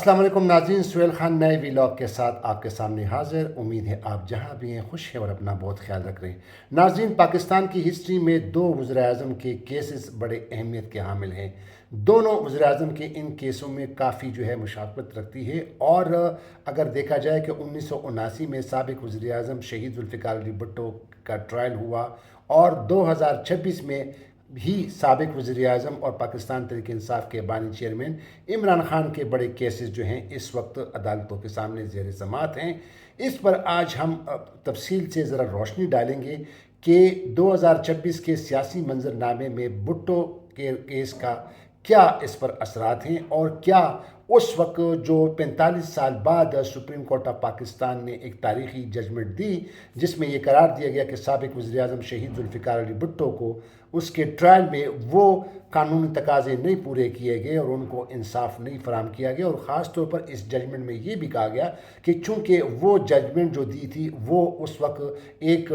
السلام علیکم ناظرین، سہیل خان نئے ویلاگ کے ساتھ آپ کے سامنے حاضر۔ امید ہے آپ جہاں بھی ہیں خوش ہیں اور اپنا بہت خیال رکھ رہے ہیں۔ ناظرین، پاکستان کی ہسٹری میں دو وزیر اعظم کے کیسز بڑے اہمیت کے حامل ہیں۔ دونوں وزیر اعظم کے ان کیسوں میں کافی مشابہت رکھتی ہے، اور اگر دیکھا جائے کہ 1979 میں سابق وزیر اعظم شہید ذوالفقار علی بھٹو کا ٹرائل ہوا، اور 2026 میں بھی سابق وزیر اعظم اور پاکستان تحریک انصاف کے بانی چیئرمین عمران خان کے بڑے کیسز اس وقت عدالتوں کے سامنے زیر سماعت ہیں۔ اس پر آج ہم تفصیل سے ذرا روشنی ڈالیں گے کہ 2026 کے سیاسی منظرنامے میں بھٹو کے کیس کا کیا اس پر اثرات ہیں، اور کیا اس وقت جو 45 سال بعد سپریم کورٹ آف پاکستان نے ایک تاریخی ججمنٹ دی، جس میں یہ قرار دیا گیا کہ سابق وزیر اعظم شہید ذوالفقار علی بھٹو کو اس کے ٹرائل میں وہ قانونی تقاضے نہیں پورے کیے گئے اور ان کو انصاف نہیں فراہم کیا گیا، اور خاص طور پر اس ججمنٹ میں یہ بھی کہا گیا کہ چونکہ وہ ججمنٹ جو دی تھی وہ اس وقت ایک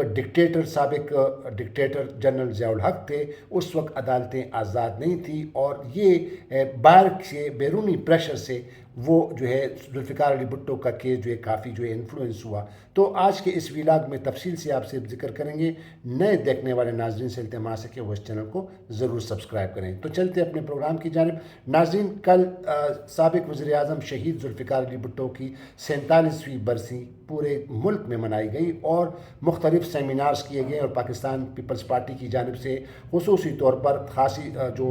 سابق ڈکٹیٹر جنرل ضیاء الحق تھے، اس وقت عدالتیں آزاد نہیں تھیں، اور یہ باہر سے بیرونی پریشر سے وہ ذوالفقار علی بھٹو کا کیس کافی انفلوئنس ہوا۔ تو آج کے اس ویلاگ میں تفصیل سے آپ سے ذکر کریں گے۔ نئے دیکھنے والے ناظرین سے التماس ہے کہ وہ اس چینل کو ضرور سبسکرائب کریں۔ تو چلتے اپنے پروگرام کی جانب۔ ناظرین، کل سابق وزیر اعظم شہید ذوالفقار علی بھٹو کی 47ویں برسی پورے ملک میں منائی گئی، اور مختلف سیمینارز کیے گئے، اور پاکستان پیپلز پارٹی کی جانب سے خصوصی طور پر خاصی جو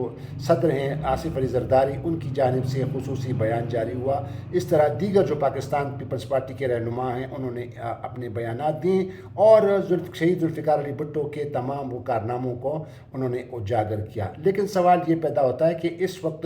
صدر ہیں آصف علی زرداری، ان کی جانب سے خصوصی بیان جاری ہوا۔ اس طرح دیگر جو پاکستان پیپلز پارٹی کے رہنما ہیں انہوں نے اپنے بیانات دیے، اور شہید ذوالفقار علی بھٹو کے تمام وہ کارناموں کو انہوں نے اجاگر کیا۔ لیکن سوال یہ پیدا ہوتا ہے کہ اس وقت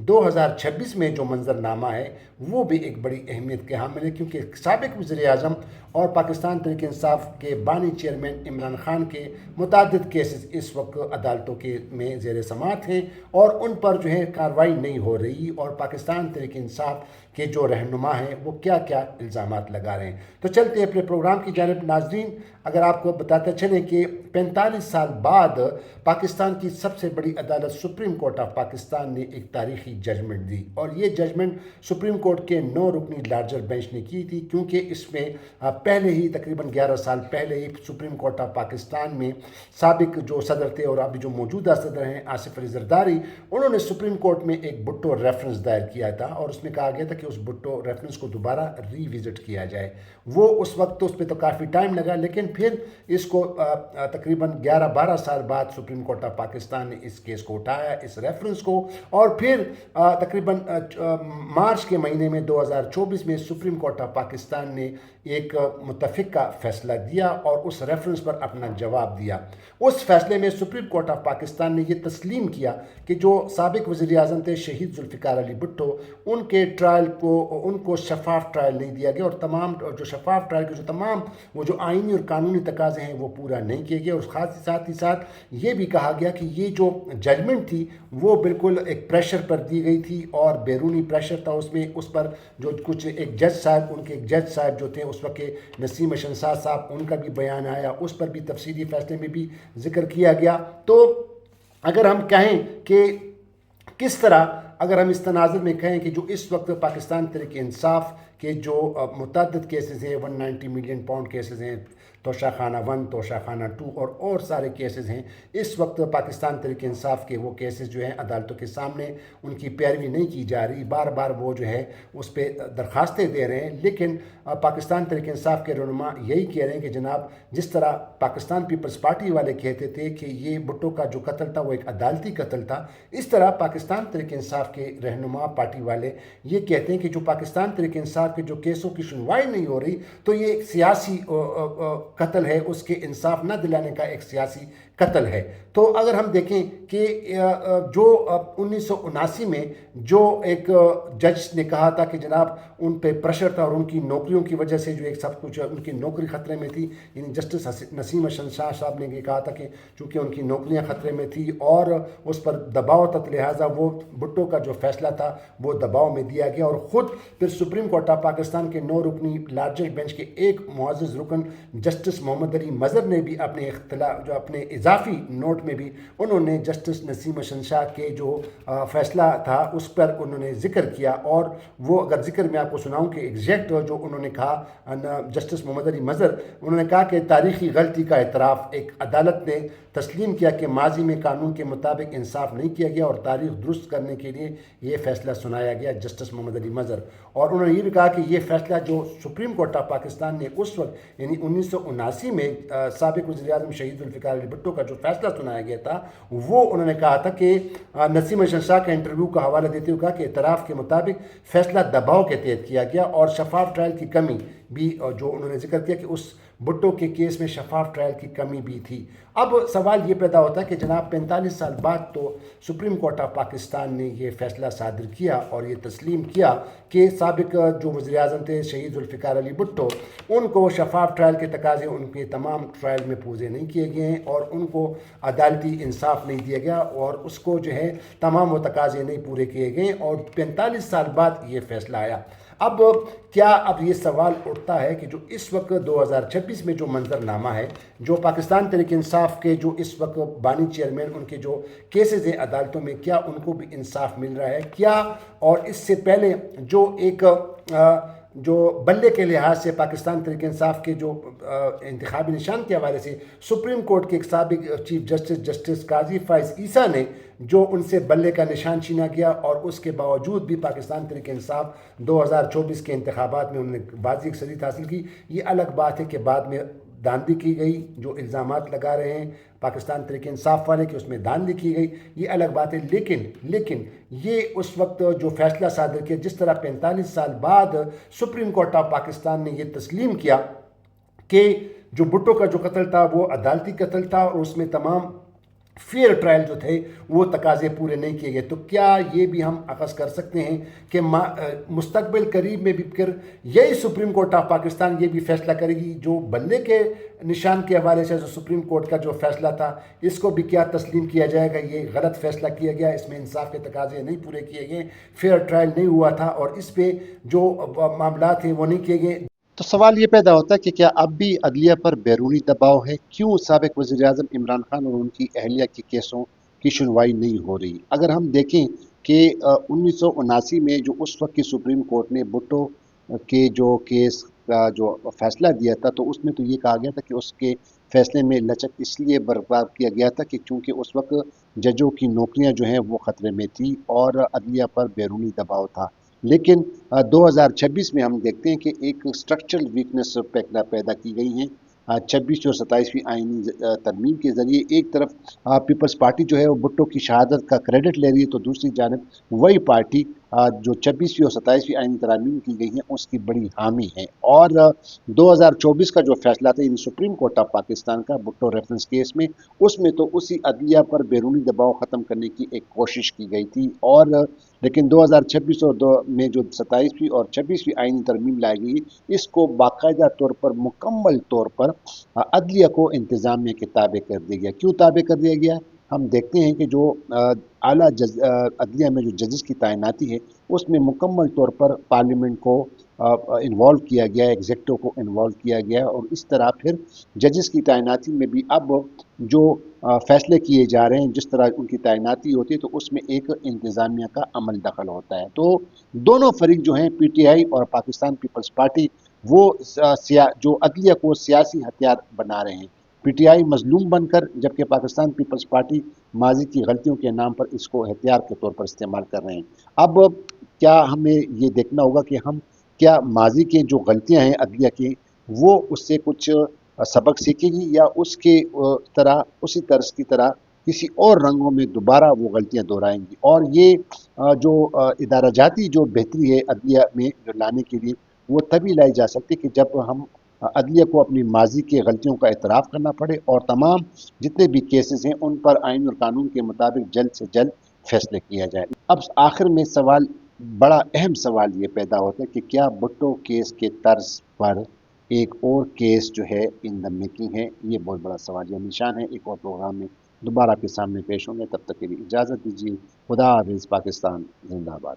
2026 میں جو منظرنامہ ہے وہ بھی ایک بڑی اہمیت کے حامل ہے، کیونکہ سابق وزیر اعظم اور پاکستان تحریک انصاف کے بانی چیئرمین عمران خان کے متعدد کیسز اس وقت عدالتوں کے میں زیر سماعت ہیں، اور ان پر کارروائی نہیں ہو رہی، اور پاکستان تحریک انصاف کے جو رہنما ہیں وہ کیا کیا الزامات لگا رہے ہیں۔ تو چلتے ہیں اپنے پروگرام کی جانب۔ ناظرین، اگر آپ کو بتاتے چلیں کہ 45 سال بعد پاکستان کی سب سے بڑی عدالت سپریم کورٹ آف پاکستان نے ایک تاریخی ججمنٹ دی، اور یہ ججمنٹ سپریم کورٹ کے 9 رکنی لارجر بینچ نے کی تھی، کیونکہ اس میں پہلے ہی تقریباً 11 سال پہلے ہی سپریم کورٹ آف پاکستان میں سابق جو صدر تھے اور ابھی جو موجودہ صدر ہیں آصف علی زرداری، انہوں نے سپریم کورٹ میں ایک بھٹو ریفرنس دائر کیا تھا، اور اس میں کہا گیا تھا کہ اس بھٹو ریفرنس کو دوبارہ ری وزٹ کیا جائے۔ وہ اس وقت تو اس پہ تو کافی ٹائم لگا، لیکن پھر اس کو تقریباً 11-12 سال بعد سپریم کورٹ آف پاکستان نے اس کیس کو اٹھایا، اس ریفرنس کو، اور پھر تقریباً مارچ کے مہینے میں 2024 میں سپریم کورٹ آف پاکستان نے ایک متفقہ فیصلہ دیا اور اس ریفرنس پر اپنا جواب دیا۔ اس فیصلے میں سپریم کورٹ آف پاکستان نے یہ تسلیم کیا کہ جو سابق وزیر اعظم تھے شہید ذوالفقار علی بھٹو، ان کے ٹرائل کو شفاف ٹرائل نہیں دیا گیا، اور تمام جو شفاف ٹرائل کے جو تمام وہ جو آئینی اور قانونی تقاضے ہیں وہ پورا نہیں کیے گئے، اور ساتھ ہی ساتھ یہ بھی کہا گیا کہ یہ جو ججمنٹ تھی وہ بالکل ایک پریشر پر دی گئی تھی، اور بیرونی پریشر تھا اس میں، اس پر جو کچھ ایک جج صاحب جو تھے اس وقت کے نسیم شنساد صاحب، ان کا بھی بیان آیا، اس پر بھی تفصیلی فیصلے میں بھی ذکر کیا گیا۔ تو اگر ہم کہیں کہ کس طرح، اگر ہم اس تناظر میں کہیں کہ جو اس وقت پاکستان تحریک انصاف کے جو متعدد کیسز ہیں، 190 ملین پاؤنڈ کیسز ہیں، توشہ خانہ 1، توشہ خانہ 2 اور سارے کیسز ہیں، اس وقت پاکستان تحریک انصاف کے وہ کیسز ہیں عدالتوں کے سامنے، ان کی پیروی نہیں کی جا رہی، بار بار وہ اس پہ درخواستیں دے رہے ہیں، لیکن پاکستان تحریک انصاف کے رہنما یہی کہہ رہے ہیں کہ جناب، جس طرح پاکستان پیپلز پارٹی والے کہتے تھے کہ یہ بھٹو کا جو قتل تھا وہ ایک عدالتی قتل تھا، اس طرح پاکستان تحریک انصاف کے رہنما پارٹی والے یہ کہتے ہیں کہ جو پاکستان تحریک انصاف کے جو کیسوں کی سنوائی نہیں ہو رہی، تو یہ ایک سیاسی قتل ہے، اس کے انصاف نہ دلانے کا ایک سیاسی قتل ہے۔ تو اگر ہم دیکھیں کہ جو 1979 میں جو ایک جج نے کہا تھا کہ جناب ان پہ پریشر تھا، اور ان کی نوکریوں کی وجہ سے جو ایک سب کچھ ان کی نوکری خطرے میں تھی، یعنی جسٹس نسیم شنساد صاحب نے یہ کہا تھا کہ چونکہ ان کی نوکریاں خطرے میں تھی اور اس پر دباؤ تھا، لہٰذا وہ بھٹو کا جو فیصلہ تھا وہ دباؤ میں دیا گیا، اور خود پھر سپریم کورٹ آف پاکستان کے 9 رکنی لارجر بینچ کے ایک معزز رکن جسٹس محمد علی مظہر نے بھی اپنے اضافی نوٹ میں بھی انہوں نے جسٹس نسیم شہنشاہ کے جو فیصلہ تھا اس پر انہوں نے ذکر کیا، اور وہ اگر ذکر میں آپ کو سناؤں کہ ایگزیکٹ جو انہوں نے کہا جسٹس محمد علی مظہر، انہوں نے کہا کہ تاریخی غلطی کا اعتراف، ایک عدالت نے تسلیم کیا کہ ماضی میں قانون کے مطابق انصاف نہیں کیا گیا اور تاریخ درست کرنے کے لیے یہ فیصلہ سنایا گیا جسٹس محمد علی مظہر۔ اور انہوں نے یہ بھی کہا کہ یہ فیصلہ جو سپریم کورٹ آف پاکستان نے اس وقت یعنی 1979 میں سابق وزیر اعظم شہید ذوالفقار علی بھٹو کا جو فیصلہ سنایا گیا تھا، وہ انہوں نے کہا تھا کہ نسیم شہنشاہ کا انٹرویو کا حوالہ دیتے ہوئے کہا کہ اعتراف کے مطابق فیصلہ دباؤ کے تحت کیا گیا اور شفاف ٹرائل کی کمی بھی جو انہوں نے ذکر کیا کہ اس بھٹو کے کیس میں شفاف ٹرائل کی کمی بھی تھی۔ اب سوال یہ پیدا ہوتا ہے کہ جناب 45 سال بعد تو سپریم کورٹ آف پاکستان نے یہ فیصلہ صادر کیا اور یہ تسلیم کیا کہ سابق جو وزیر اعظم تھے شہید ذوالفقار علی بھٹو، ان کو شفاف ٹرائل کے تقاضے ان کے تمام ٹرائل میں پورے نہیں کیے گئے ہیں اور ان کو عدالتی انصاف نہیں دیا گیا اور اس کو جو ہے تمام وہ تقاضے نہیں پورے کیے گئے اور 45 سال بعد یہ فیصلہ آیا۔ اب کیا اب یہ سوال اٹھتا ہے کہ جو اس وقت 2026 میں جو منظر نامہ ہے، جو پاکستان تحریک انصاف کے جو اس وقت بانی چیئرمین ان کے جو کیسز ہیں عدالتوں میں، کیا ان کو بھی انصاف مل رہا ہے کیا؟ اور اس سے پہلے جو ایک جو بلے کے لحاظ سے پاکستان تحریک انصاف کے جو انتخابی نشان کے حوالے سے سپریم کورٹ کے ایک سابق چیف جسٹس قاضی فائز عیسیٰ نے جو ان سے بلے کا نشان چھینا گیا، اور اس کے باوجود بھی پاکستان تحریک انصاف 2024 کے انتخابات میں انہوں نے واضح اکثریت حاصل کی۔ یہ الگ بات ہے کہ بعد میں دھاندلی کی گئی، جو الزامات لگا رہے ہیں پاکستان تحریک انصاف والے کہ اس میں دھاندلی کی گئی، یہ الگ بات ہے، لیکن یہ اس وقت جو فیصلہ صادر کیا، جس طرح 45 سال بعد سپریم کورٹ آف پاکستان نے یہ تسلیم کیا کہ جو بھٹو کا جو قتل تھا وہ عدالتی قتل تھا اور اس میں تمام فیئر ٹرائل جو تھے وہ تقاضے پورے نہیں کیے گئے، تو کیا یہ بھی ہم اخذ کر سکتے ہیں کہ مستقبل قریب میں بھی پھر یہی سپریم کورٹ آف پاکستان یہ بھی فیصلہ کرے گی جو بلے کے نشان کے حوالے سے جو سپریم کورٹ کا جو فیصلہ تھا، اس کو بھی کیا تسلیم کیا جائے گا یہ غلط فیصلہ کیا گیا، اس میں انصاف کے تقاضے نہیں پورے کیے گئے، فیئر ٹرائل نہیں ہوا تھا اور اس پہ جو معاملات ہیں وہ نہیں کیے گئے؟ تو سوال یہ پیدا ہوتا ہے کہ کیا اب بھی عدلیہ پر بیرونی دباؤ ہے؟ کیوں سابق وزیر اعظم عمران خان اور ان کی اہلیہ کے کیسوں کی سنوائی نہیں ہو رہی؟ اگر ہم دیکھیں کہ 1979 میں جو اس وقت کی سپریم کورٹ نے بھٹو کے جو کیس کا جو فیصلہ دیا تھا، تو اس میں تو یہ کہا گیا تھا کہ اس کے فیصلے میں لچک اس لیے برقرار کیا گیا تھا کہ چونکہ اس وقت ججوں کی نوکریاں جو ہیں وہ خطرے میں تھی اور عدلیہ پر بیرونی دباؤ تھا۔ لیکن 2026 میں ہم دیکھتے ہیں کہ ایک سٹرکچرل ویکنس پیدا کی گئی ہیں 26ویں اور 27ویں آئینی ترمیم کے ذریعے۔ ایک طرف پیپلز پارٹی جو ہے وہ بھٹو کی شہادت کا کریڈٹ لے رہی ہے، تو دوسری جانب وہی پارٹی جو 26ویں اور 27ویں آئینی ترامیم کی گئی ہیں اس کی بڑی حامی ہے۔ اور 2024 کا جو فیصلہ تھا یعنی سپریم کورٹ آف پاکستان کا بھٹو ریفرنس کیس میں، اس میں تو اسی عدلیہ پر بیرونی دباؤ ختم کرنے کی ایک کوشش کی گئی تھی، اور لیکن 2026 میں جو 27ویں اور 26ویں آئینی ترمیم لائی گئی، اس کو باقاعدہ طور پر مکمل طور پر عدلیہ کو انتظامیہ کے تابع کر دیا گیا۔ کیوں تابع کر دیا گیا؟ ہم دیکھتے ہیں کہ جو اعلیٰ عدلیہ میں جو ججز کی تعیناتی ہے اس میں مکمل طور پر پارلیمنٹ کو انوالو کیا گیا ہے، ایگزیکٹو کو انوالو کیا گیا ہے، اور اس طرح پھر ججز کی تعیناتی میں بھی اب جو فیصلے کیے جا رہے ہیں جس طرح ان کی تعیناتی ہوتی ہے تو اس میں ایک انتظامیہ کا عمل دخل ہوتا ہے۔ تو دونوں فریق جو ہیں پی ٹی آئی اور پاکستان پیپلز پارٹی وہ جو عدلیہ کو سیاسی ہتھیار بنا رہے ہیں، پی ٹی آئی مظلوم بن کر، جبکہ پاکستان پیپلز پارٹی ماضی کی غلطیوں کے نام پر اس کو ہتھیار کے طور پر استعمال کر رہے ہیں۔ اب کیا ہمیں یہ دیکھنا ہوگا کہ ہم کیا ماضی کے جو غلطیاں ہیں عدلیہ کی وہ اس سے کچھ سبق سیکھے گی یا اس کے طرح اسی طرز کی طرح کسی اور رنگوں میں دوبارہ وہ غلطیاں دہرائیں گی؟ اور یہ جو ادارہ جاتی جو بہتری ہے عدلیہ میں جو لانے کے لیے، وہ تبھی لائی جا سکتی کہ جب ہم عدلیہ کو اپنی ماضی کے غلطیوں کا اعتراف کرنا پڑے اور تمام جتنے بھی کیسز ہیں ان پر آئین اور قانون کے مطابق جلد سے جلد فیصلے کیا جائے۔ اب آخر میں بڑا اہم سوال یہ پیدا ہوتا ہے کہ کیا بھٹو کیس کے طرز پر ایک اور کیس جو ہے ان دا میکنگ ہے؟ یہ بہت بڑا سوالیہ نشان ہے۔ ایک اور پروگرام میں دوبارہ آپ کے سامنے پیش ہوں گے، تب تک کے لیے اجازت دیجیے۔ خدا حافظ۔ پاکستان زندہ باد۔